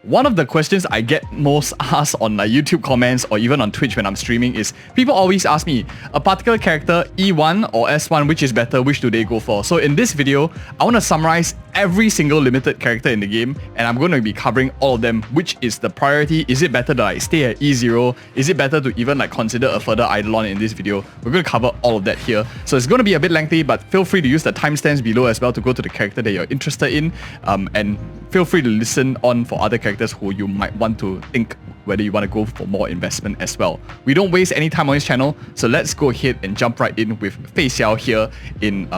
One of the questions I get most asked on like YouTube comments or even on Twitch when I'm streaming is people always ask me a particular character, E1 or S1, which is better, which do they go for? So in this video, I want to summarize every single limited character in the game, and I'm going to be covering all of them. Which is the priority? Is it better to like stay at E0? Is it better to even like consider a further Eidolon in this video? We're going to cover all of that here. So it's going to be a bit lengthy, but feel free to use the timestamps below as well to go to the character that you're interested in, and feel free to listen on for other characters who you might want to think whether you want to go for more investment as well. We don't waste any time on this channel, so let's go ahead and jump right in with Fei Xiao here in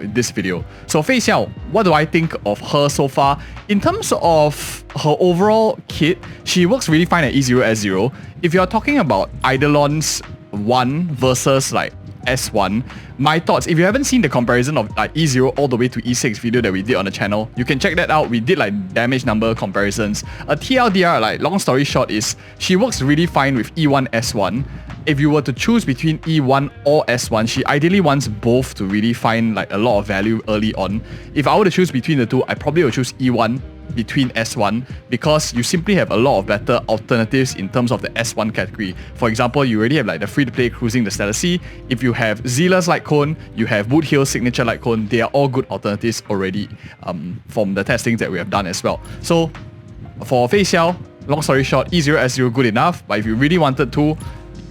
this video. So Fei Xiao, what do I think of her so far? In terms of her overall kit, she works really fine at E0, S0. If you're talking about Eidolons 1 versus like S1, my thoughts, if you haven't seen the comparison of like E0 all the way to E6 video that we did on the channel, you can check that out. We did like damage number comparisons. A TLDR, like long story short, is she works really fine with E1, S1. If you were to choose between E1 or S1, she ideally wants both to really find like a lot of value early on. If I were to choose between the two, I probably would choose E1 between S1 because you simply have a lot of better alternatives in terms of the S1 category. For example, you already have like the free-to-play cruising the Stellar Sea. If you have Seele's Light Cone, you have Boothill signature Light Cone, they are all good alternatives already from the testings that we have done as well. So for Fei Xiao, long story short, E0, S0 good enough, but if you really wanted to,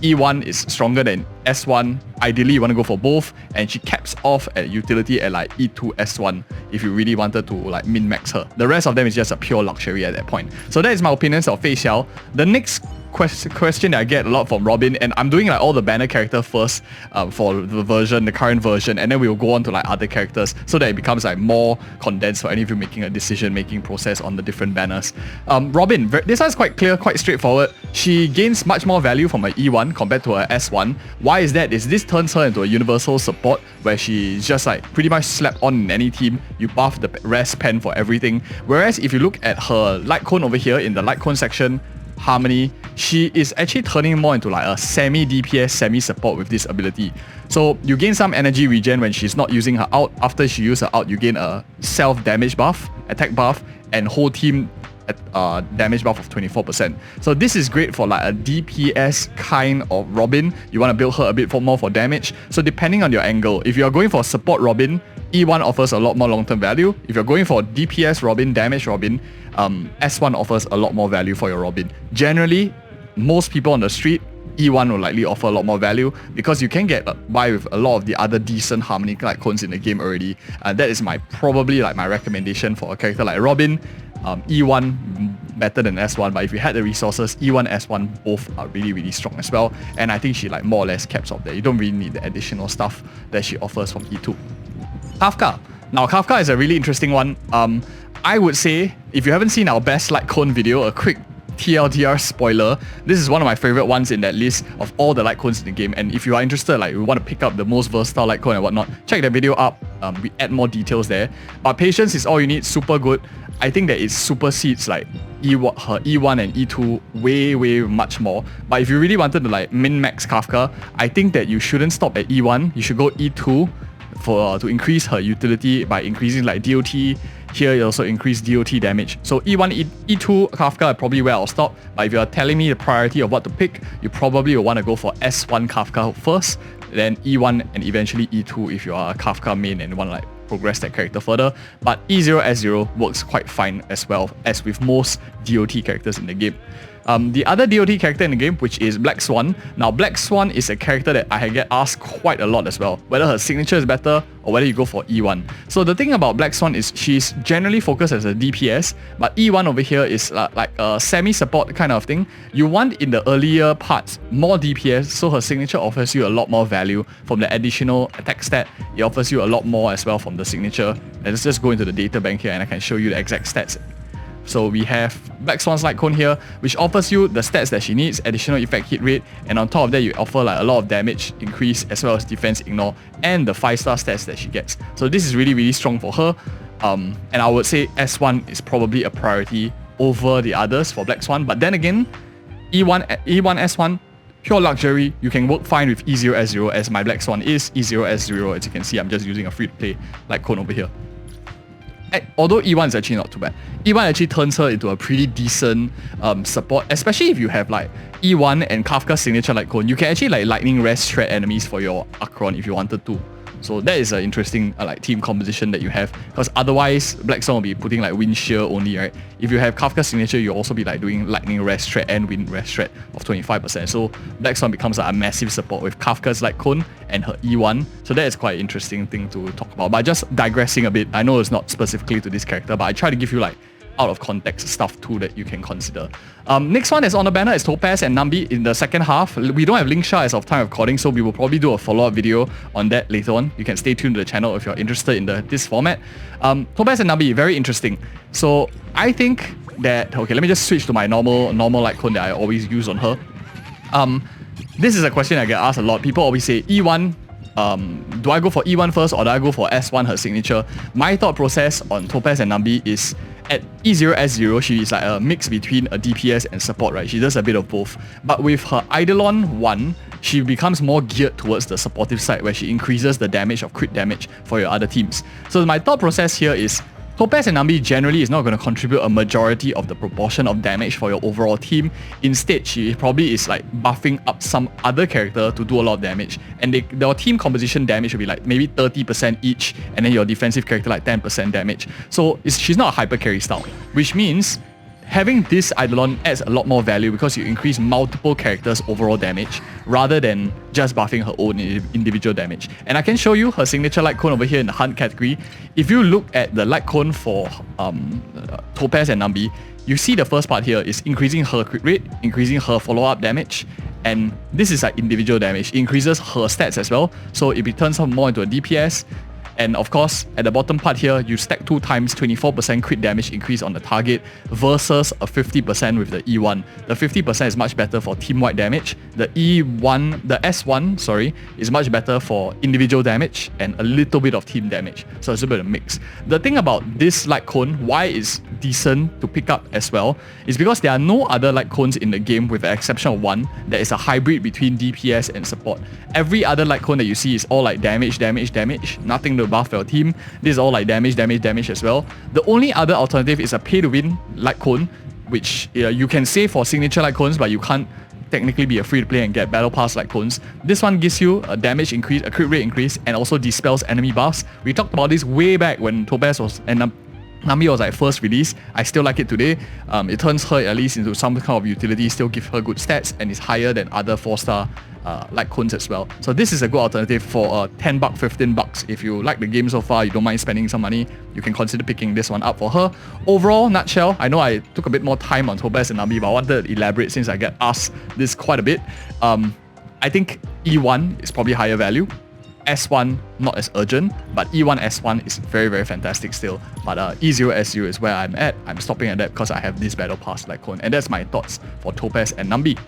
E1 is stronger than S1. Ideally, you want to go for both, and she caps off at utility at like E2, S1 if you really wanted to like min-max her. The rest of them is just a pure luxury at that point. So that is my opinions of Fei Xiao. The next question that I get a lot from Robin, and I'm doing like all the banner character first for the current version, and then we will go on to like other characters so that it becomes like more condensed for any of you making a decision-making process on the different banners. Robin, this one's quite clear, quite straightforward. She gains much more value from her E1 compared to her S1. Why is that? Is this turns her into a universal support where she's just like pretty much slapped on in any team. You buff the rest pen for everything. Whereas if you look at her light cone over here in the light cone section, Harmony, she is actually turning more into like a semi-DPS, semi-support with this ability. So you gain some energy regen when she's not using her ult. After she uses her ult, you gain a self-damage buff, attack buff, and whole team damage buff of 24%. So this is great for like a DPS kind of Robin. You want to build her a bit more for damage. So depending on your angle, if you're going for support Robin, E1 offers a lot more long-term value. If you're going for DPS Robin, damage Robin, S1 offers a lot more value for your Robin. Generally, most people on the street, E1 will likely offer a lot more value because you can get by with a lot of the other decent harmonic light cones in the game already. That is probably my recommendation for a character like Robin. E1 better than S1, but if you had the resources, E1, S1 both are really, really strong as well. And I think she like more or less caps off there. You don't really need the additional stuff that she offers from E2. Kafka. Now, Kafka is a really interesting one. I would say, if you haven't seen our best light cone video, a quick TLDR spoiler, this is one of my favorite ones in that list of all the light cones in the game. And if you are interested, like you want to pick up the most versatile light cone and whatnot, check that video up. We add more details there. But patience is all you need, super good. I think that it supersedes like her E1 and E2 way much more. But if you really wanted to like min-max Kafka, I think that you shouldn't stop at E1. You should go E2 to increase her utility by increasing like DOT. Here you also increase DOT damage. So E1, E2 Kafka are probably where I'll stop. But if you're telling me the priority of what to pick, you probably will want to go for S1 Kafka first, then E1 and eventually E2 if you are a Kafka main and want to like progress that character further. But E0, S0 works quite fine as well as with most DOT characters in the game. The other DOT character in the game, which is Black Swan. Now, Black Swan is a character that I get asked quite a lot as well, whether her signature is better or whether you go for E1. So the thing about Black Swan is she's generally focused as a DPS, but E1 over here is like a semi-support kind of thing. You want in the earlier parts more DPS, so her signature offers you a lot more value from the additional attack stat. It offers you a lot more as well from the signature. Let's just go into the data bank here and I can show you the exact stats. So we have Black Swan's Light Cone here, which offers you the stats that she needs, additional effect hit rate, and on top of that you offer like a lot of damage increase as well as defense ignore and the 5-star stats that she gets. So this is really strong for her. And I would say S1 is probably a priority over the others for Black Swan. But then again, E1, S1, pure luxury. You can work fine with E0, S0 as my Black Swan is E0, S0. As you can see, I'm just using a free-to-play Light Cone over here. although E1 is actually not too bad, E1 actually turns her into a pretty decent support, especially if you have like E1 and Kafka signature light cone. You can actually like lightning rest shred enemies for your Acheron if you wanted to. So that is an interesting like team composition that you have, because otherwise Black Swan will be putting like wind shear only, right? If you have Kafka signature, you'll also be like doing lightning rest shred and wind rest shred of 25%. So Black Swan becomes like, a massive support with Kafka's light cone and her E1. So that is quite an interesting thing to talk about. But just digressing a bit, I know it's not specifically to this character, but I try to give you like out of context stuff too that you can consider. Next one that's on the banner is Topaz and Numby in the second half. We don't have Lingsha as of time of recording, so we will probably do a follow-up video on that later on. You can stay tuned to the channel if you're interested in this format. Topaz and Numby, very interesting. So I think that, okay, let me just switch to my normal light cone that I always use on her. This is a question I get asked a lot. People always say E1, do I go for E1 first or do I go for S1, her signature? My thought process on Topaz and Numby is at E0, S0, she is like a mix between a DPS and support, right? She does a bit of both. But with her Eidolon 1, she becomes more geared towards the supportive side, where she increases the damage of crit damage for your other teams. So my thought process here is Topaz and Numby generally is not going to contribute a majority of the proportion of damage for your overall team. Instead, she probably is like buffing up some other character to do a lot of damage. And their team composition damage will be like maybe 30% each, and then your defensive character like 10% damage. So she's not a hyper carry style, which means having this Eidolon adds a lot more value because you increase multiple characters' overall damage rather than just buffing her own individual damage. And I can show you her signature light cone over here in the hunt category. If you look at the light cone for Topaz and Numby, you see the first part here is increasing her crit rate, increasing her follow-up damage, and this is like individual damage. It increases her stats as well, so it turns her more into a DPS. And of course, at the bottom part here, you stack 2 times 24% crit damage increase on the target versus a 50% with the E1. The 50% is much better for team-wide damage. The S1, sorry, is much better for individual damage and a little bit of team damage. So it's a bit of a mix. The thing about this light cone, why it's decent to pick up as well, is because there are no other light cones in the game with the exception of one that is a hybrid between DPS and support. Every other light cone that you see is all like damage, nothing to buff your team. This is all like damage as well. The only other alternative is a pay-to-win light cone, which you can save for signature light cones, but you can't technically be a free-to-play and get battle pass light cones. This one gives you a damage increase, a crit rate increase, and also dispels enemy buffs. We talked about this way back when Topaz was and Numby was like first release. I still like it today. It turns her at least into some kind of utility, still give her good stats, and is higher than other 4-star light cones as well. So this is a good alternative for $10, $15. If you like the game so far, you don't mind spending some money, you can consider picking this one up for her. Overall, nutshell, I know I took a bit more time on Topaz and Numby, but I wanted to elaborate since I get asked this quite a bit. I think E1 is probably higher value. S1 not as urgent, but E1 S1 is very, very fantastic still. But E0 S0 is where I'm at. I'm stopping at that because I have this battle pass light cone, and that's my thoughts for Topaz and Numby.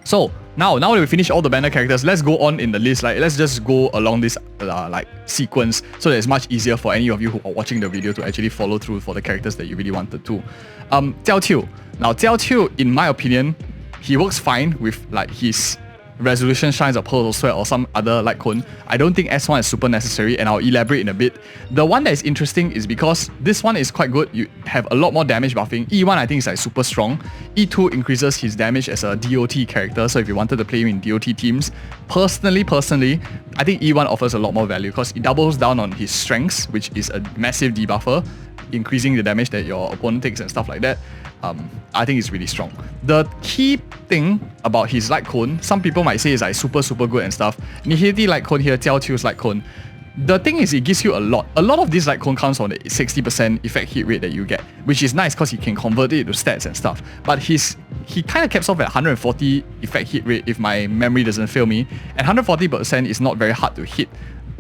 So now that we finish all the banner characters, let's go on in the list. Like, let's just go along this like sequence so that it's much easier for any of you who are watching the video to actually follow through for the characters that you really wanted to. Jiaoqiu. Now Jiaoqiu, in my opinion, he works fine with like his Resolution Shines of Pearl of Sweat or some other light cone. I don't think S1 is super necessary, and I'll elaborate in a bit. The one that is interesting is because this one is quite good. You have a lot more damage buffing. E1 I think is like super strong. E2 increases his damage as a DOT character, so if you wanted to play him in DOT teams, personally, I think E1 offers a lot more value because it doubles down on his strengths, which is a massive debuffer, increasing the damage that your opponent takes and stuff like that. I think it's really strong. The key thing about his light cone, some people might say is like super good and stuff. Nihility light cone here, Jiaoqiu's light cone. The thing is, it gives you a lot. A lot of this light cone comes on the 60% effect hit rate that you get, which is nice because he can convert it to stats and stuff. But he kind of caps off at 140 effect hit rate if my memory doesn't fail me. And 140% is not very hard to hit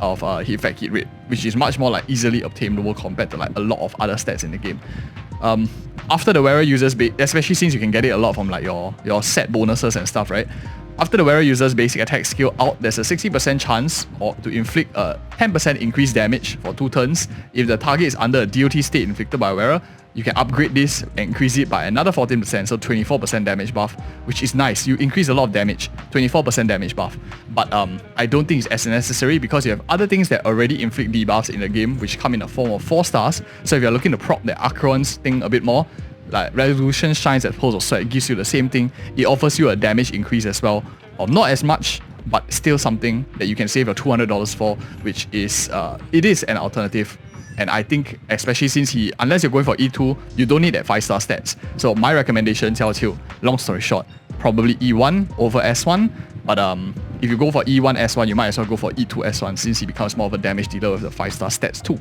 of effect hit rate, which is much more like easily obtainable compared to like a lot of other stats in the game. After the wearer uses, especially since you can get it a lot from like your set bonuses and stuff, right? After the wearer uses basic attack skill out, there's a 60% chance to inflict a 10% increased damage for 2 turns. If the target is under a DOT state inflicted by a wearer, you can upgrade this and increase it by another 14%, so 24% damage buff, which is nice. You increase a lot of damage, 24% damage buff. But I don't think it's as necessary because you have other things that already inflict debuffs in the game, which come in the form of 4 stars. So if you're looking to prop the Acheron's thing a bit more, like Resolution Shines at Pulse of Sweat, it gives you the same thing. It offers you a damage increase as well, of not as much, but still something that you can save your $200 for, which is, it is an alternative. And I think, especially since unless you're going for E2, you don't need that 5-star stats. So my recommendation, Jiaoqiu, long story short, probably E1 over S1. But if you go for E1 S1, you might as well go for E2 S1 since he becomes more of a damage dealer with the 5-star stats too.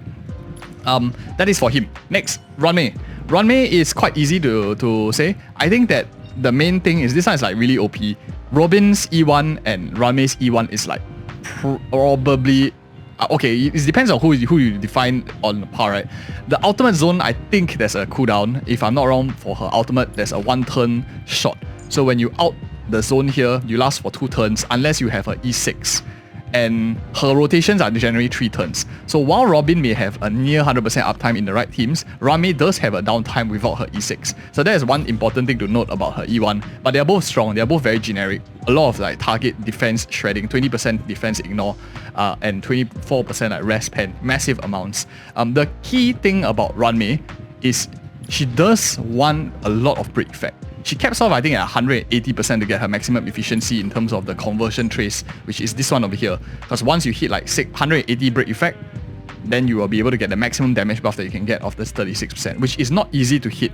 That is for him. Next, Ruan Mei. Ruan Mei is quite easy to say. I think that the main thing is this one is like really OP. Robin's E1 and Ruan Mei's E1 is like probably... okay, it depends on who you define on par, right? The ultimate zone, I think there's a cooldown. If I'm not wrong, for her ultimate, there's a 1-turn shot. So when you out the zone here, you last for 2 turns unless you have a E6. And her rotations are generally 3 turns. So while Robin may have a near 100% uptime in the right teams, Ruan Mei does have a downtime without her E6. So that is one important thing to note about her E1. But they're both strong, they're both very generic. A lot of like target defense shredding, 20% defense ignore, and 24% like rest pen, massive amounts. The key thing about Ruan Mei is she does want a lot of break effect. She caps off, I think, at 180% to get her maximum efficiency in terms of the conversion trace, which is this one over here. Because once you hit like 180 break effect, then you will be able to get the maximum damage buff that you can get off this 36%, which is not easy to hit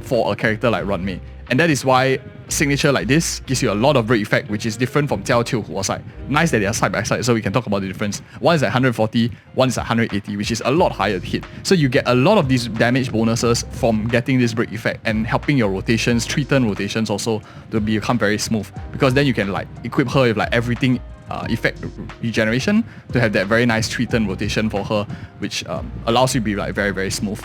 for a character like Ruan Mei. And that is why signature like this gives you a lot of break effect, which is different from Jiaoqiu, who was like, nice that they are side by side, so we can talk about the difference. One is at 140, one is at 180, which is a lot higher to hit. So you get a lot of these damage bonuses from getting this break effect and helping your rotations, 3-turn rotations also, to become very smooth. Because then you can like equip her with like everything effect regeneration to have that very nice 3-turn rotation for her, which allows you to be like very, very smooth.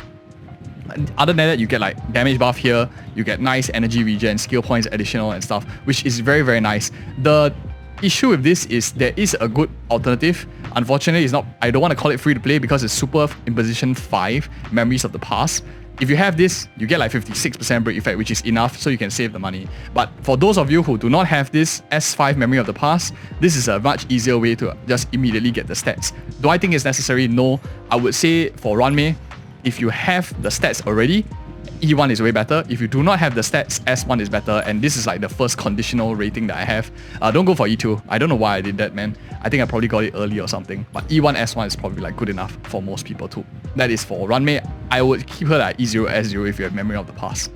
Other than that, you get like damage buff here, you get nice energy regen, skill points additional and stuff, which is very, very nice. The issue with this is there is a good alternative. Unfortunately, it's not, I don't want to call it free to play because it's super imposition 5, Memories of the Past. If you have this, you get like 56% break effect, which is enough so you can save the money. But for those of you who do not have this S5 Memory of the Past, this is a much easier way to just immediately get the stats. Do I think it's necessary? No. I would say for Ruan Mei, if you have the stats already, E1 is way better. If you do not have the stats, S1 is better. And this is like the first conditional rating that I have. Don't go for E2. I don't know why I did that, man. I think I probably got it early or something. But E1, S1 is probably like good enough for most people too. That is for Ruan Mei. I would keep her like E0, S0 if you have Memory of the Past.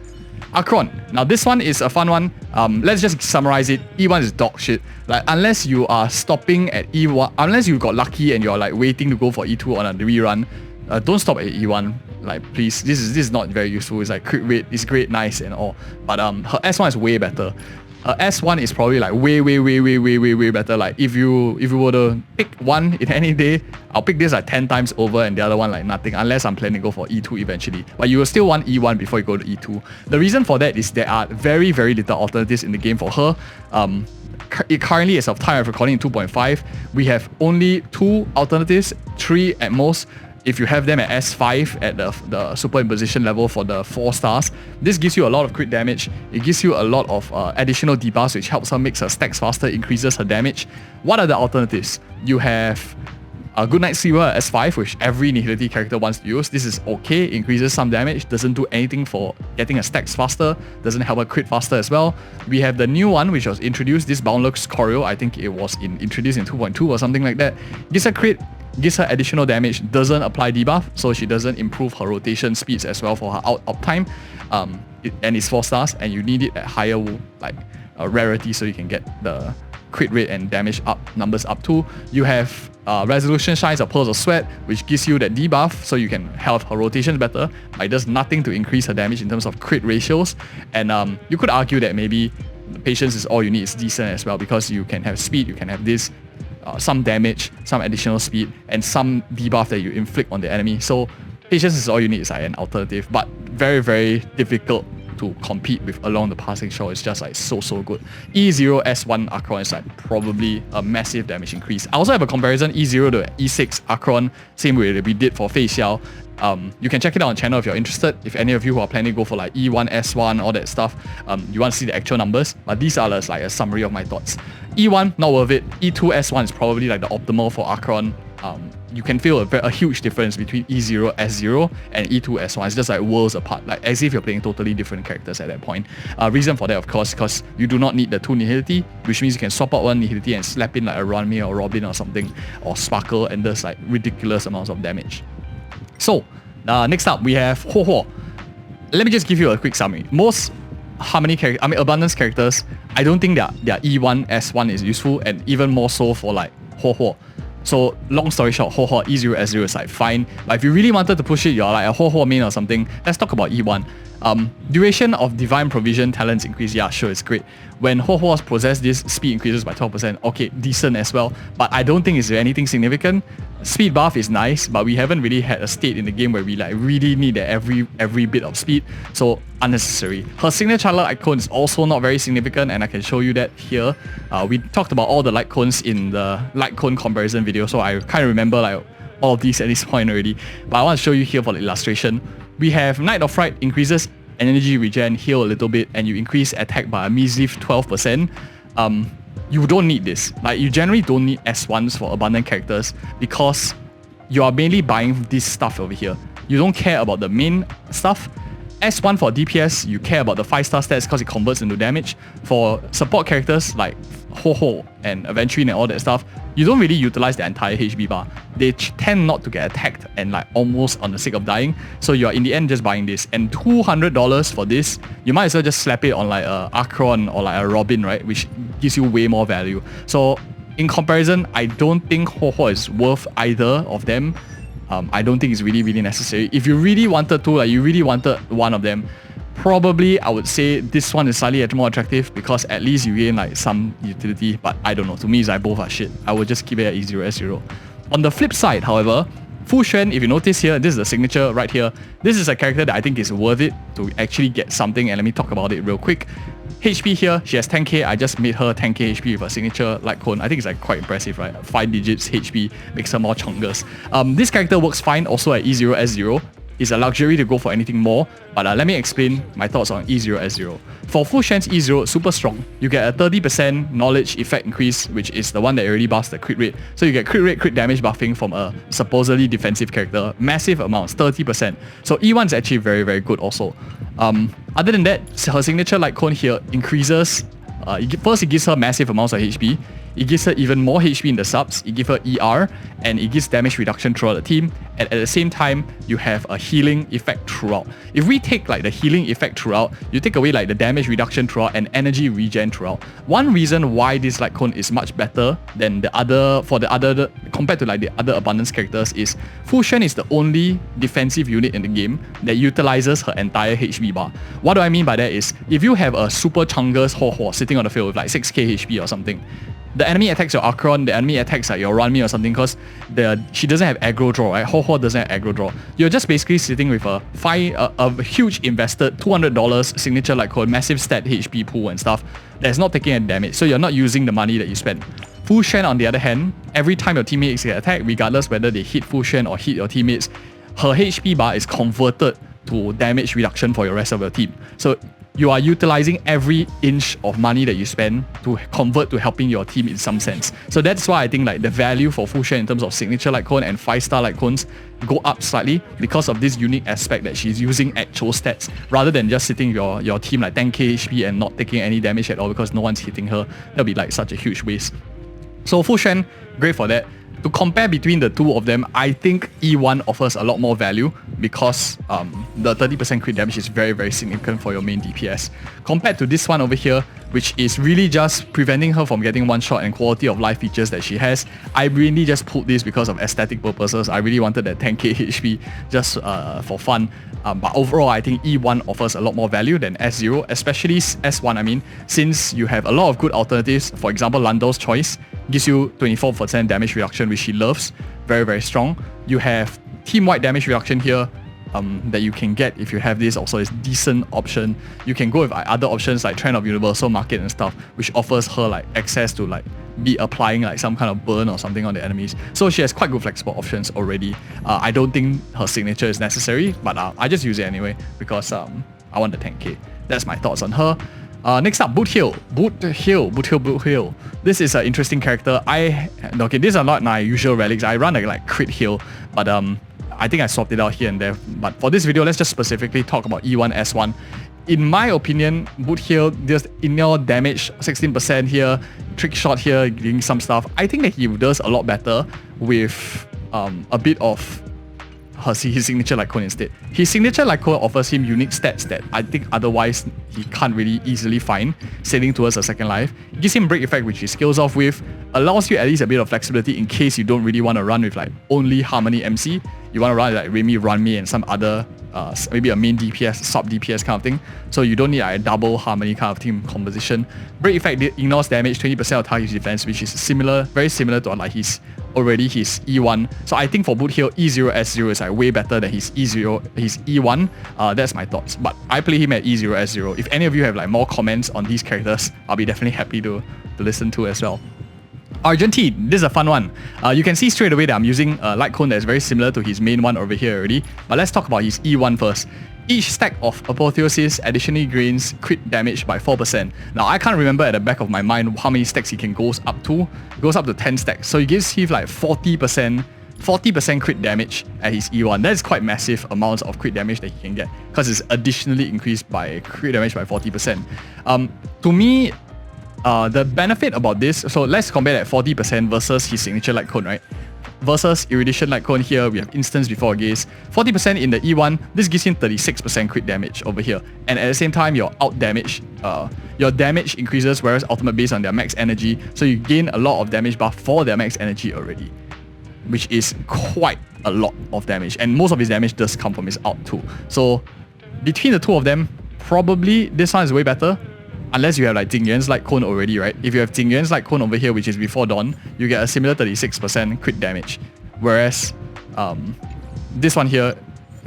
Acheron. Now this one is a fun one. Let's just summarize it. E1 is dog shit. Like unless you are stopping at E1, unless you got lucky and you're like waiting to go for E2 on a rerun, don't stop at E1, like please. This is not very useful. It's like crit rate is great, nice and all, but her S1 is way better. Her S1 is probably like way better. Like if you were to pick one in any day, I'll pick this like 10 times over and the other one like nothing, unless I'm planning to go for E2 eventually. But you will still want E1 before you go to E2. The reason for that is there are very little alternatives in the game for her. Currently, as of time of recording in 2.5, we have only 2 alternatives, 3 at most. If you have them at S5 at the super imposition level for the 4 stars, this gives you a lot of crit damage. It gives you a lot of additional debuffs, which helps her make her stacks faster, increases her damage. What are the alternatives? You have a Good Night Sleeper at S5, which every Nihility character wants to use. This is okay, increases some damage, doesn't do anything for getting her stacks faster, doesn't help her crit faster as well. We have the new one, which was introduced, this Boundless Choreo. I think it was introduced in 2.2 or something like that. Gives her crit, gives her additional damage, doesn't apply debuff, so she doesn't improve her rotation speeds as well for her uptime. And it's 4 stars, and you need it at higher rarity so you can get the crit rate and damage numbers up too. You have Resolution Shines or Pearls of Sweat, which gives you that debuff so you can have her rotations better, but it does nothing to increase her damage in terms of crit ratios. And you could argue that maybe Patience is all you need, is decent as well, because you can have speed, you can have this, some damage, some additional speed, and some debuff that you inflict on the enemy. So Patience is all you need is like an alternative, but very difficult to compete with along the passing shot is just like so good. E0 S1 Acheron is like probably a massive damage increase. I also have a comparison E0 to E6 Acheron, same way that we did for Fei Xiao. You can check it out on channel if you're interested. If any of you who are planning to go for like E1 S1 all that stuff, you want to see the actual numbers, but these are just like a summary of my thoughts. E1 not worth it. E2 S1 is probably like the optimal for Acheron. You can feel a huge difference between E0 S0 and E2 S1. It's just like worlds apart, like as if you're playing totally different characters at that point. Reason for that, of course, because you do not need the 2 nihility, which means you can swap out 1 nihility and slap in like a Ruan Mei or Robin or something, or Sparkle, and there's like ridiculous amounts of damage. So, next up we have HuoHuo. Let me just give you a quick summary. Most harmony abundance characters, I don't think their E1 S1 is useful, and even more so for like HuoHuo. So long story short, HuoHuo E0 S0 is like fine, but if you really wanted to push it, you're like a HuoHuo main or something, let's talk about E1. Duration of Divine Provision talents increase, yeah, sure, it's great. When HuoHuo possess this, speed increases by 12%, okay, decent as well, but I don't think it's anything significant. Speed buff is nice, but we haven't really had a state in the game where we like really need every bit of speed, so unnecessary. Her signature light cone is also not very significant, and I can show you that here. We talked about all the light cones in the light cone comparison video, so I kind of remember like all of these at this point already, but I want to show you here for the illustration. We have Night of Fright increases energy regen, heal a little bit, and you increase attack by a measly 12%. You don't need this. Like, you generally don't need S1s for abundant characters because you are mainly buying this stuff over here. You don't care about the main stuff. S1 for DPS, you care about the 5-star stats because it converts into damage. For support characters like HuoHuo and Aventurine and all that stuff, you don't really utilize the entire HP bar. They tend not to get attacked and like almost on the sake of dying, so you're in the end just buying this. And $200 for this, you might as well just slap it on like a Acheron or like a Robin, right, which gives you way more value. So in comparison, I don't think HuoHuo is worth either of them. I don't think it's really necessary. If you really wanted to, like you really wanted one of them, probably I would say this one is slightly more attractive because at least you gain like some utility, but I don't know, to me it's like both are shit. I would just keep it at E0 S0. On the flip side, however, Xuan, if you notice here, this is the signature right here. This is a character that I think is worth it to actually get something, and let me talk about it real quick. HP here, she has 10k, I just made her 10k HP with a signature light cone. I think it's like quite impressive, right? 5 digits HP makes her more chungus. This character works fine also at E0 S0. It's a luxury to go for anything more, but let me explain my thoughts on E0 S0. For Xuan's E0, super strong. You get a 30% knowledge effect increase, which is the one that already buffs the crit rate. So you get crit rate, crit damage buffing from a supposedly defensive character. Massive amounts, 30%. So E1 is actually very good also. Other than that, her signature light cone here increases. First, it gives her massive amounts of HP. It gives her even more HP in the subs, it gives her ER, and it gives damage reduction throughout the team, and at the same time, you have a healing effect throughout. If we take like the healing effect throughout, you take away like the damage reduction throughout and energy regen throughout. One reason why this light cone is much better than compared to like the other abundance characters is Xuan is the only defensive unit in the game that utilizes her entire HP bar. What do I mean by that is, if you have a super chungus HuoHuo sitting on the field with like 6k HP or something, the enemy attacks your Acheron, the enemy attacks like your Ruan Mei or something because she doesn't have aggro draw, right? HuoHuo doesn't have aggro draw. You're just basically sitting with a huge invested $200 signature light cone, massive stat HP pool and stuff that's not taking any damage, so you're not using the money that you spend. Xuan, on the other hand, every time your teammates get attacked, regardless whether they hit Xuan or hit your teammates, her HP bar is converted to damage reduction for your rest of your team. So you are utilizing every inch of money that you spend to convert to helping your team in some sense. So that's why I think like the value for Xuan in terms of signature light cone and 5-star light cones go up slightly because of this unique aspect that she's using actual stats rather than just sitting your team like 10k HP and not taking any damage at all because no one's hitting her. That'll be like such a huge waste. So Xuan, great for that. To compare between the two of them, I think E1 offers a lot more value because the 30% crit damage is very significant for your main DPS. Compared to this one over here, which is really just preventing her from getting one shot and quality of life features that she has, I really just pulled this because of aesthetic purposes. I really wanted that 10k HP just for fun. But overall, I think E1 offers a lot more value than S0, especially S1, I mean, since you have a lot of good alternatives. For example, Lando's Choice gives you 24% damage reduction, which she loves. Very strong. You have team-wide damage reduction here. that you can get if you have this also is decent option. You can go with other options like Trend of Universal Market and stuff, which offers her like access to like be applying like some kind of burn or something on the enemies. So she has quite good flexible options already. I don't think her signature is necessary, but I just use it anyway because I want the 10k. That's my thoughts on her. Next up, Boothill. Boothill. This is an interesting character. Okay, these are not my usual relics. I run like crit heal, but I think I swapped it out here and there. But for this video, let's just specifically talk about E1, S1. In my opinion, Boothill does inner damage 16% here, trick shot here, doing some stuff. I think that he does a lot better with a bit of his signature light cone instead. His signature light cone offers him unique stats that I think otherwise he can't really easily find, sailing towards a second life. It gives him break effect, which he scales off with, allows you at least a bit of flexibility in case you don't really want to run with like only Harmony MC. You want to run like Ruan Mei and some other, maybe a main DPS, sub DPS kind of thing. So you don't need like a double Harmony kind of team composition. Break effect ignores damage, 20% of target's defense, which is similar, very similar to like his E1. So I think for Boothill, E0, S0 is like way better than his E0, his E1. That's my thoughts. But I play him at E0, S0. If any of you have like more comments on these characters, I'll be definitely happy to listen to as well. Argenti, this is a fun one. You can see straight away that I'm using a light cone that is very similar to his main one over here already. But let's talk about his E1 first. Each stack of Apotheosis additionally gains crit damage by 4%. Now, I can't remember at the back of my mind how many stacks he can goes up to. It goes up to 10 stacks. So he gives him like 40% crit damage at his E1. That is quite massive amounts of crit damage that he can get because it's additionally increased by crit damage by 40%. To me, the benefit about this, so let's compare that 40% versus his signature light cone, right? Versus Erudition light cone here, we have instance before gaze. 40% in the E1, this gives him 36% crit damage over here. And at the same time, your damage increases, whereas ultimate based on their max energy. So you gain a lot of damage buff for their max energy already, which is quite a lot of damage. And most of his damage does come from his out too. So between the two of them, probably this one is way better. Unless you have like Jing Yuan's light cone already, right? If you have Jing Yuan's light cone over here, which is before dawn, you get a similar 36% crit damage. Whereas this one here,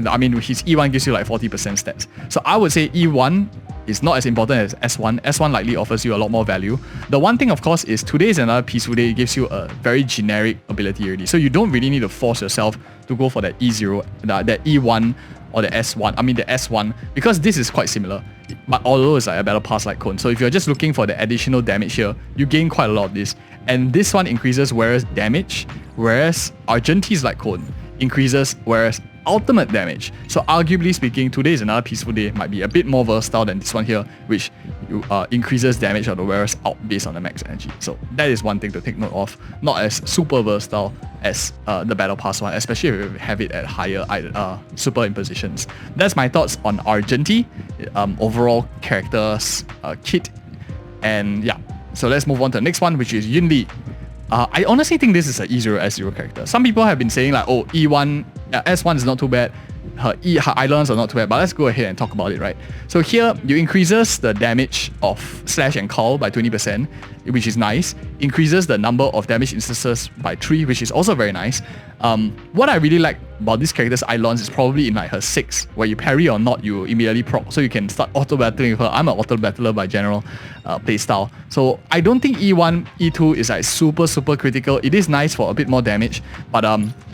I mean, his E1 gives you like 40% stats. So I would say E1 is not as important as S1. S1 likely offers you a lot more value. The one thing, of course, is today is another peaceful day. It gives you a very generic ability already. So you don't really need to force yourself to go for that E0, that E1 or the S1. I mean, the S1, because this is quite similar. But although it's like a battle pass light cone. So if you're just looking for the additional damage here, you gain quite a lot of this. And this one increases whereas damage, whereas Argenti's light cone increases whereas ultimate damage. So arguably speaking, today is another peaceful day, might be a bit more versatile than this one here, which increases damage of the whereas out based on the max energy. So that is one thing to take note of. Not as super versatile as the battle pass one, especially if you have it at higher super impositions. That's my thoughts on Argenti, overall characters, kit, and yeah. So let's move on to the next one, which is Yunli. I honestly think this is an E0, S0 character. Some people have been saying like, oh, E1, S1 is not too bad. Her islands are not too bad, but let's go ahead and talk about it, right? So here, you increases the damage of Slash and Call by 20%, which is nice. Increases the number of damage instances by 3, which is also very nice. What I really like about this character's islands is probably in like her 6, where you parry or not, you immediately proc, so you can start auto-battling with her. I'm an auto-battler by general playstyle. So I don't think E1, E2 is like super critical. It is nice for a bit more damage, but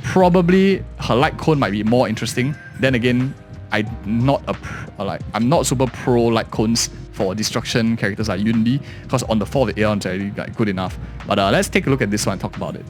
probably her light cone might be more interesting. Then again, I'm not super pro light cones for destruction characters like Yunli, because on the 4 of the Aeon is already like good enough. But let's take a look at this one and talk about it.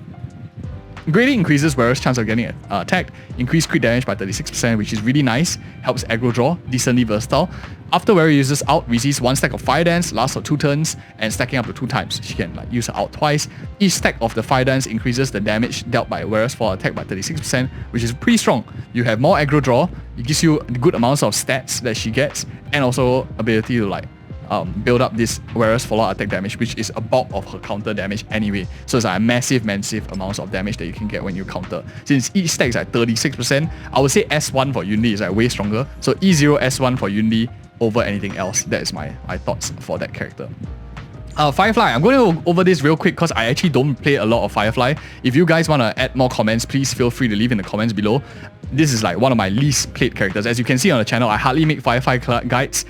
Greatly increases whereas chance of getting attacked, increased crit damage by 36%, which is really nice, helps aggro draw, decently versatile. After Wearer uses out, receives 1 stack of Fire Dance, lasts for 2 turns, and stacking up to 2 times. She can like use her out twice. Each stack of the Fire Dance increases the damage dealt by Wearer's for attack by 36%, which is pretty strong. You have more aggro draw, it gives you good amounts of stats that she gets, and also ability to like build up this Wearer's follow-up attack damage, which is a bulk of her counter damage anyway. So it's like a massive amounts of damage that you can get when you counter. Since each stack is like 36%, I would say S1 for Yunli is like way stronger. So E0, S1 for Yunli over anything else. That is my thoughts for that character. Firefly, I'm going to go over this real quick because I actually don't play a lot of Firefly. If you guys want to add more comments, please feel free to leave in the comments below. This is like one of my least played characters. As you can see on the channel, I hardly make Firefly guides.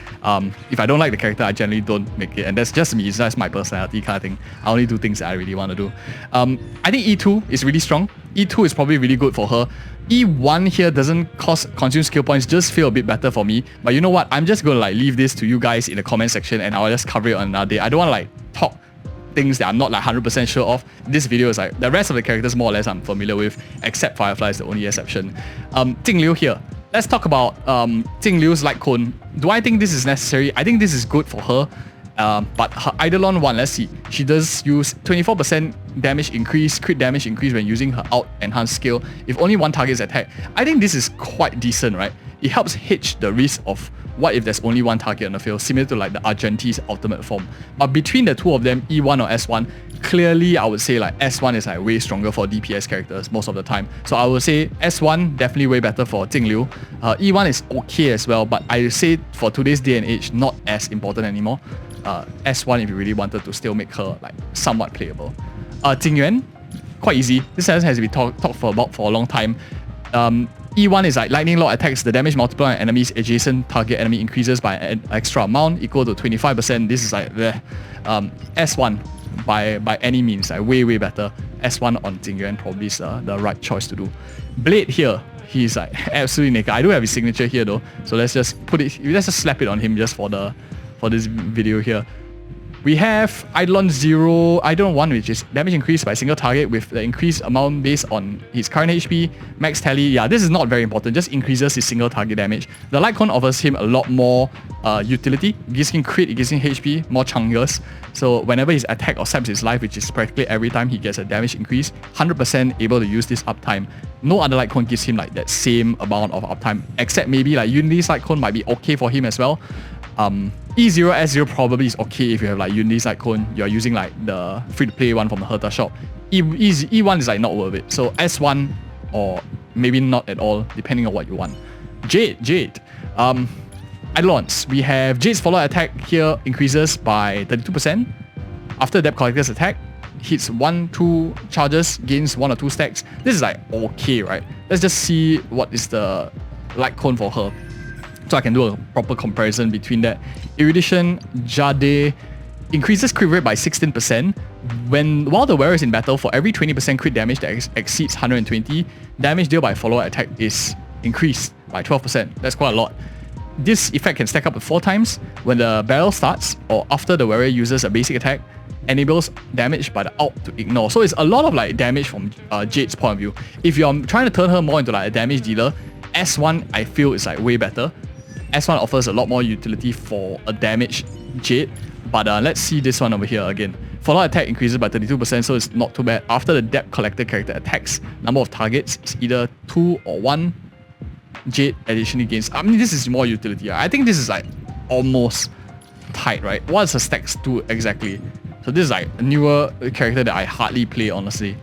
If I don't like the character, I generally don't make it. And that's just me, that's my personality kind of thing. I only do things that I really want to do. I think E2 is really strong. E2 is probably really good for her. E1 here doesn't consume skill points, just feel a bit better for me. But you know what? I'm just going to like leave this to you guys in the comment section and I'll just cover it on another day. I don't want to like talk things that I'm not like 100% sure of. This video is like the rest of the characters more or less I'm familiar with, except Firefly is the only exception. Jingliu here. Let's talk about Jingliu's light cone. Do I think this is necessary? I think this is good for her. But her Eidolon one, let's see. She does use 24% damage increase, crit damage increase when using her out enhanced skill if only one target is attacked. I think this is quite decent, right? It helps hedge the risk of what if there's only one target on the field, similar to like the Argenti's ultimate form. But between the two of them, E1 or S1, clearly I would say like S1 is like way stronger for DPS characters most of the time. So I would say S1 definitely way better for Jingliu. E1 is okay as well, but I would say for today's day and age, not as important anymore. S1 if you really wanted to still make her like somewhat playable. Jing Yuan, quite easy. This has been talked for a long time. E1 is like lightning law attacks, the damage multiplier on enemies adjacent target enemy increases by an extra amount equal to 25%. This is like S1 by any means, like way better. S1 on Jing Yuan probably is the right choice to do. Blade here, he's like absolutely naked. I do have his signature here though, so let's just slap it on him just for this video here. We have Eidolon 0, Eidolon 1, which is damage increased by a single target with the increased amount based on his current HP. Max tally, yeah, this is not very important, just increases his single target damage. The light cone offers him a lot more utility. It gives him crit, it gives him HP, more chungus. So whenever he's attacked or saps his life, which is practically every time he gets a damage increase, 100% able to use this uptime. No other light cone gives him like that same amount of uptime, except maybe like Yunli's light cone might be okay for him as well. E0, S0 probably is okay if you have like Yunli's light cone, you're using like the free-to-play one from the Herta shop. E1 is like not worth it. So S1 or maybe not at all, depending on what you want. Jade. Eidolons. We have Jade's follow attack here increases by 32%. After Debt Collector's attack, hits 1-2 charges, gains 1 or 2 stacks. This is like okay, right? Let's just see what is the light cone for her, so I can do a proper comparison between that. Erudition, Jade increases crit rate by 16%. While the wearer is in battle, for every 20% crit damage that exceeds 120, damage dealt by follower attack is increased by 12%. That's quite a lot. This effect can stack up to 4 times. When the barrel starts or after the wearer uses a basic attack, enables damage by the alt to ignore. So it's a lot of like damage from Jade's point of view. If you're trying to turn her more into like a damage dealer, S1 I feel is like way better. S1 offers a lot more utility for a damage Jade, but let's see this one over here again. Follow attack increases by 32%, so it's not too bad. After the Debt Collector character attacks, number of targets is either 2 or 1. Jade additionally gains. I mean, this is more utility. I think this is like almost tight, right? What does her stacks do exactly? So this is like a newer character that I hardly play, honestly.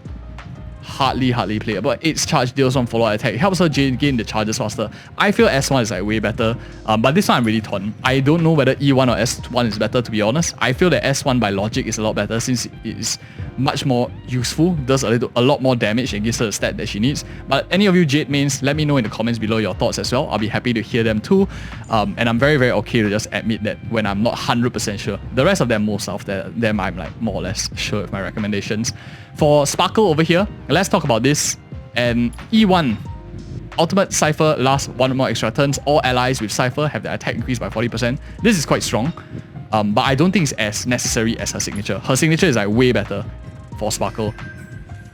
Hardly play, but 8's charge deals on follow attack. It helps her gain the charges faster. I feel S1 is like way better, but this one I'm really torn. I don't know whether E1 or S1 is better, to be honest. I feel that S1 by logic is a lot better since it is much more useful, does a lot more damage and gives her the stat that she needs. But any of you Jade mains, let me know in the comments below your thoughts as well. I'll be happy to hear them too. And I'm very okay to just admit that when I'm not 100% sure. The rest of them, most of them I'm like more or less sure with my recommendations. For Sparkle over here, let's talk about this. And E1, Ultimate Cypher lasts 1 or more extra turns. All allies with Cypher have their attack increased by 40%. This is quite strong, but I don't think it's as necessary as her signature. Her signature is like way better for Sparkle.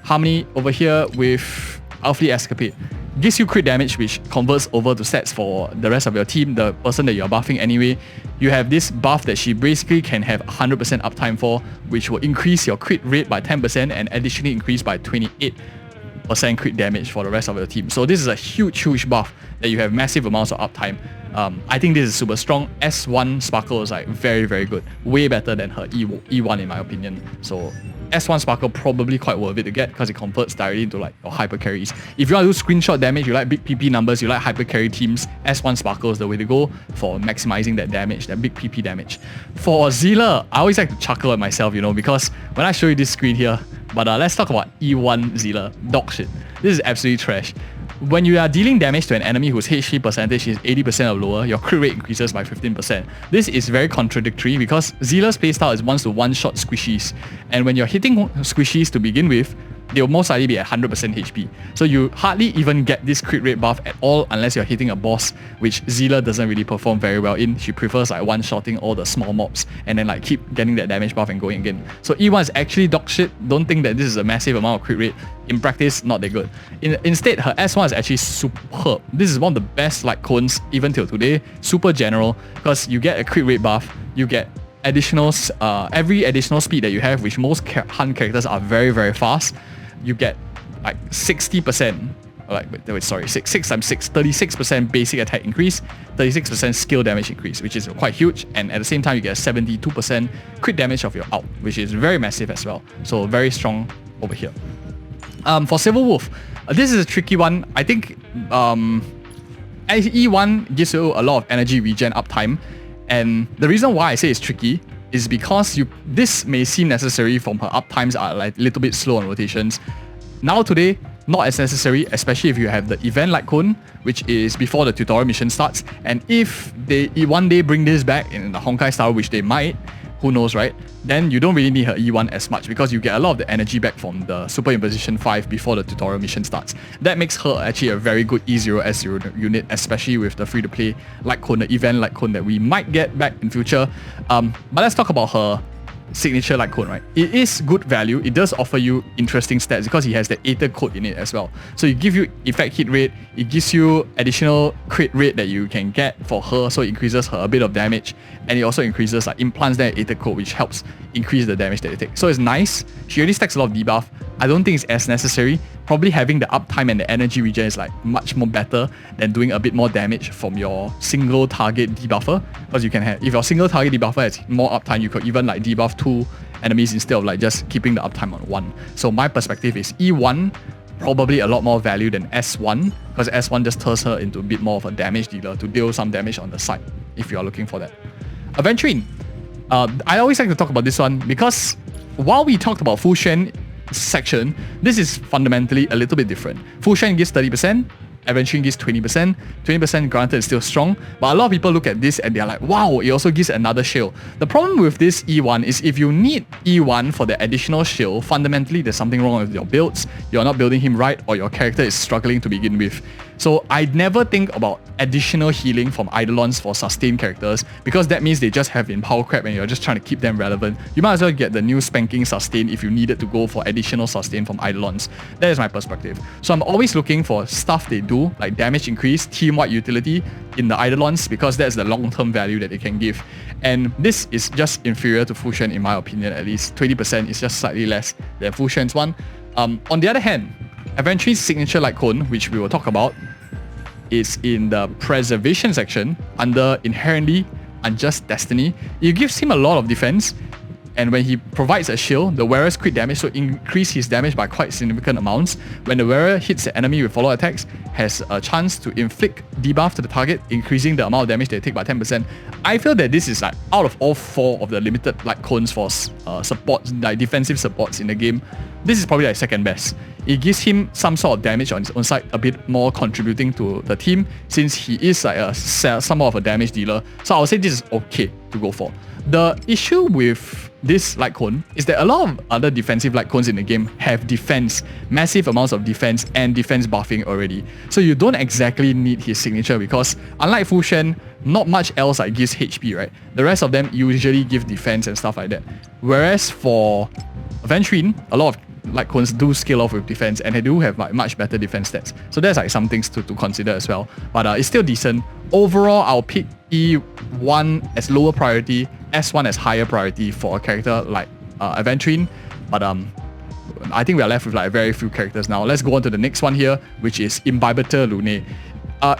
Harmony over here with Alfie Escapade gives you crit damage, which converts over to stats for the rest of your team, the person that you're buffing anyway. You have this buff that she basically can have 100% uptime for, which will increase your crit rate by 10% and additionally increase by 28% crit damage for the rest of your team. So this is a huge buff that you have massive amounts of uptime. I think this is super strong. S1 Sparkle is like very, very good. Way better than her E1 in my opinion. So S1 Sparkle probably quite worth it to get because it converts directly into like your hyper carries. If you want to do screenshot damage, you like big PP numbers, you like hyper carry teams, S1 Sparkle is the way to go for maximizing that damage, that big PP damage. For Seele, I always like to chuckle at myself, you know, because when I show you this screen here, but let's talk about E1 Seele. Dog shit. This is absolutely trash. When you are dealing damage to an enemy whose HP percentage is 80% or lower, your crit rate increases by 15%. This is very contradictory because Seele's playstyle is wants to one-shot squishies. And when you're hitting squishies to begin with, they'll most likely be at 100% HP. So you hardly even get this crit rate buff at all unless you're hitting a boss, which Seele doesn't really perform very well in. She prefers like one-shotting all the small mobs and then like keep getting that damage buff and going again. So E1 is actually dog shit. Don't think that this is a massive amount of crit rate. In practice, not that good. Instead, her S1 is actually superb. This is one of the best light cones even till today. Super general because you get a crit rate buff, you get additionals, every additional speed that you have, which most hunt characters are very, very fast. You get like 60%, like, wait, sorry, 6 times 6, 36% basic attack increase, 36% skill damage increase, which is quite huge. And at the same time, you get 72% crit damage of your ult, which is very massive as well. So very strong over here. For Silver Wolf, this is a tricky one. I think E1 gives you a lot of energy regen uptime. And the reason why I say it's tricky is because this may seem necessary from her uptimes are like a little bit slow on rotations. Now today, not as necessary, especially if you have the event light cone, which is before the tutorial mission starts. And if they one day bring this back in the Honkai style, which they might, who knows, right? Then you don't really need her E1 as much because you get a lot of the energy back from the Super Imposition 5 before the tutorial mission starts. That makes her actually a very good E0 S0 unit, especially with the free-to-play light cone, the event light cone that we might get back in future. But let's talk about her signature light cone, right? It is good value. It does offer you interesting stats because he has the Aether code in it as well. So it gives you effect hit rate, it gives you additional crit rate that you can get for her, so it increases her a bit of damage, and it also increases like implants that Aether code, which helps increase the damage that you take. So it's nice. She already stacks a lot of debuff. I don't think it's as necessary. Probably having the uptime and the energy regen is like much more better than doing a bit more damage from your single target debuffer, because you can have, if your single target debuffer has more uptime, you could even like debuff 2 enemies instead of like just keeping the uptime on 1. So my perspective is E1 probably a lot more value than S1, because S1 just turns her into a bit more of a damage dealer to deal some damage on the side if you are looking for that. Aventurine. I always like to talk about this one because while we talked about Fucc section, this is fundamentally a little bit different. Fucc gives 30%, Aventurine gives 20%. 20% granted is still strong, but a lot of people look at this and they're like, wow, it also gives another shield. The problem with this E1 is if you need E1 for the additional shield, fundamentally there's something wrong with your builds. You're not building him right, or your character is struggling to begin with. So I never think about additional healing from Eidolons for sustained characters, because that means they just have in power crap and you're just trying to keep them relevant. You might as well get the new spanking sustain if you needed to go for additional sustain from Eidolons. That is my perspective. So I'm always looking for stuff they do, like damage increase, team-wide utility in the Eidolons, because that's the long-term value that they can give. And this is just inferior to Fucc in my opinion, at least. 20% is just slightly less than Fucc's one. On the other hand, Aventurine's signature light cone, which we will talk about, is in the preservation section under inherently unjust destiny. It gives him a lot of defense, and when he provides a shield, the wearer's crit damage, so increase his damage by quite significant amounts. When the wearer hits the enemy with follow attacks, has a chance to inflict debuff to the target, increasing the amount of damage they take by 10%. I feel that this is like out of all 4 of the limited light cones for supports, like defensive supports in the game, this is probably like second best. It gives him some sort of damage on his own side, a bit more contributing to the team, since he is like somewhat of a damage dealer. So I would say this is okay to go for. The issue with this light cone is that a lot of other defensive light cones in the game have defense, massive amounts of defense and defense buffing already. So you don't exactly need his signature, because unlike Fucc, not much else like gives HP, right? The rest of them usually give defense and stuff like that. Whereas for Aventurine, a lot of light cones do scale off with defense, and they do have like much better defense stats. So there's like some things to consider as well. But it's still decent. Overall, I'll pick E1 as lower priority, S1 as higher priority for a character like Aventurine. But I think we are left with like very few characters now. Let's go on to the next one here, which is Imbibitor Lunae.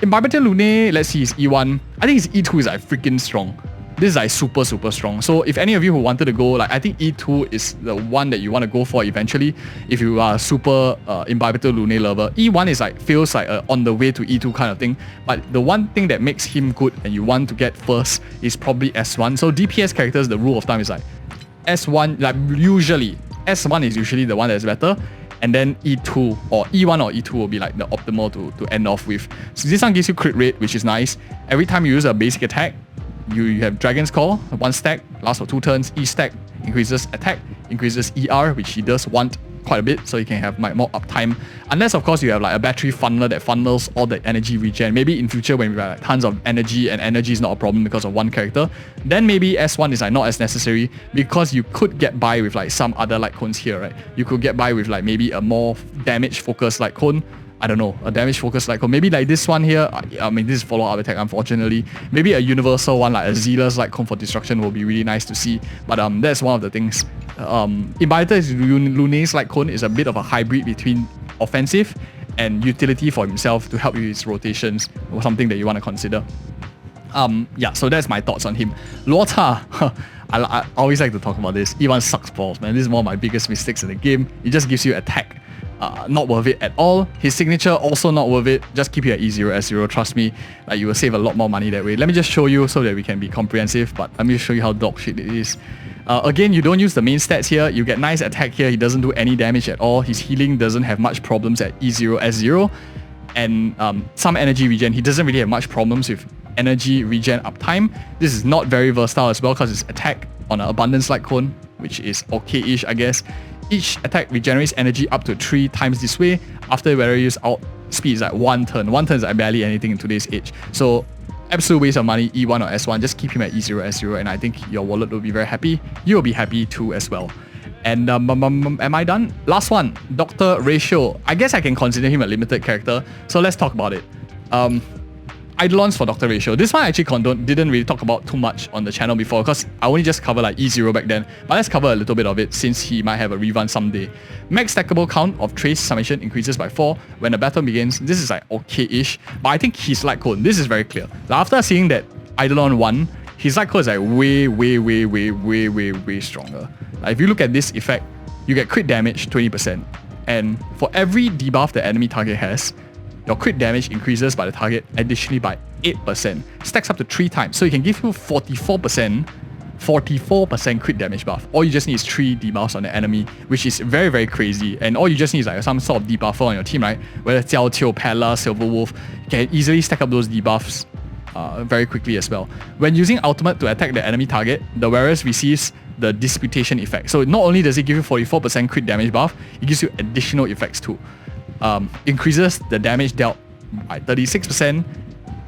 Imbibitor Lunae, let's see his E1. I think his E2 is like freaking strong. This is like super strong. So if any of you who wanted to go, like I think E2 is the one that you want to go for eventually if you are super Imbibitor Lunae lover. E1 is like feels like on the way to E2 kind of thing, but the one thing that makes him good and you want to get first is probably S1. So DPS characters, the rule of thumb is like S1, like usually S1 is usually the one that's better, and then E2 or E1 or E2 will be like the optimal to end off with. So this one gives you crit rate, which is nice. Every time you use a basic attack, you have Dragon's Call, 1 stack, lasts for 2 turns. E stack increases attack, increases ER, which he does want quite a bit, so you can have more uptime. Unless of course you have like a battery funneler that funnels all the energy regen. Maybe in future when we have like tons of energy and energy is not a problem because of one character, then maybe S1 is like not as necessary, because you could get by with like some other light cones here, right? You could get by with like maybe a more damage focused light cone. I don't know, a damage focused light cone. Maybe like this one here, I mean this is follow-up attack unfortunately. Maybe a universal one like a Zealous light cone for destruction will be really nice to see. But that's one of the things. Imbibitor Lunae's light cone is a bit of a hybrid between offensive and utility for himself to help you with his rotations, or something that you want to consider. Yeah, so that's my thoughts on him. Luocha, I always like to talk about this. E1 sucks balls, man. This is one of my biggest mistakes in the game. It just gives you attack. Not worth it at all. His signature also not worth it. Just keep it at E0 S0. Trust me, like you will save a lot more money that way. Let me just show you so that we can be comprehensive. But let me show you how dog shit it is. Again, you don't use the main stats here. You get nice attack here. He doesn't do any damage at all. His healing doesn't have much problems at E0 S0, and some energy regen. He doesn't really have much problems with energy regen uptime. This is not very versatile as well because it's attack on an abundance light cone, which is okay-ish, I guess. Each attack regenerates energy up to 3 times this way. After whether you use out speed is like 1 turn. 1 turn is like barely anything in today's age. So absolute waste of money, E1 or S1. Just keep him at E0 S0 and I think your wallet will be very happy. You will be happy too as well. And am I done? Last one, Dr. Ratio. I guess I can consider him a limited character. So let's talk about it. Eidolons for Dr. Ratio. This one I actually didn't really talk about too much on the channel before because I only just covered like E0 back then. But let's cover a little bit of it since he might have a rerun someday. Max stackable count of trace summation increases by 4 when the battle begins. This is like okay-ish, but I think his light cone, this is very clear. Like after seeing that Eidolon 1, his light cone is like way stronger. Like if you look at this effect, you get crit damage 20%. And for every debuff the enemy target has, your crit damage increases by the target additionally by 8%. Stacks up to 3 times. So it can give you 44% crit damage buff. All you just need is 3 debuffs on the enemy, which is very crazy. And all you just need is like some sort of debuffer on your team, right? Whether it's Jiaoqiu, Pella, Silver Wolf, you can easily stack up those debuffs very quickly as well. When using ultimate to attack the enemy target, the wearer receives the disputation effect. So not only does it give you 44% crit damage buff, it gives you additional effects too. Increases the damage dealt by 36%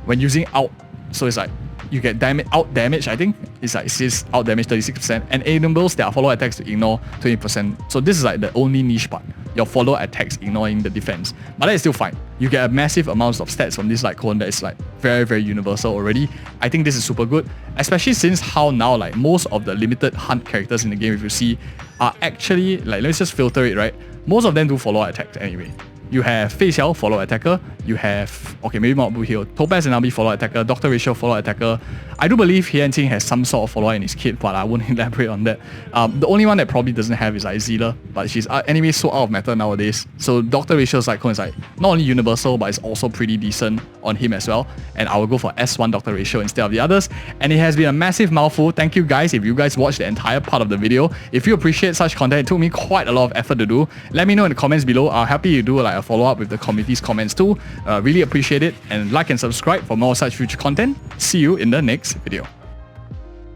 when using out. So it's like you get out damage, I think. It's like it says out damage 36%, and enables their follow attacks to ignore 20%. So this is like the only niche part. Your follow attacks ignoring the defense. But that is still fine. You get a massive amounts of stats from this light cone that is like very universal already. I think this is super good, especially since how now like most of the limited hunt characters in the game, if you see, are actually like, let's just filter it, right? Most of them do follow attacks anyway. You have Fei Xiao, follow attacker. You have, okay, maybe not Boothill, Topaz Numby, follow attacker. Dr. Ratio, follow attacker. I do believe Heng has some sort of follower in his kit, but I won't elaborate on that. The only one that probably doesn't have is like Seele, but she's anyway so out of meta nowadays. So Dr. Ratio's icon is like not only universal, but it's also pretty decent on him as well. And I will go for S1 Dr. Ratio instead of the others. And it has been a massive mouthful. Thank you guys if you guys watched the entire part of the video. If you appreciate such content, it took me quite a lot of effort to do. Let me know in the comments below. I'll happy you do like a follow-up with the community's comments too. Really appreciate it, and like and subscribe for more such future content. See you in the next video.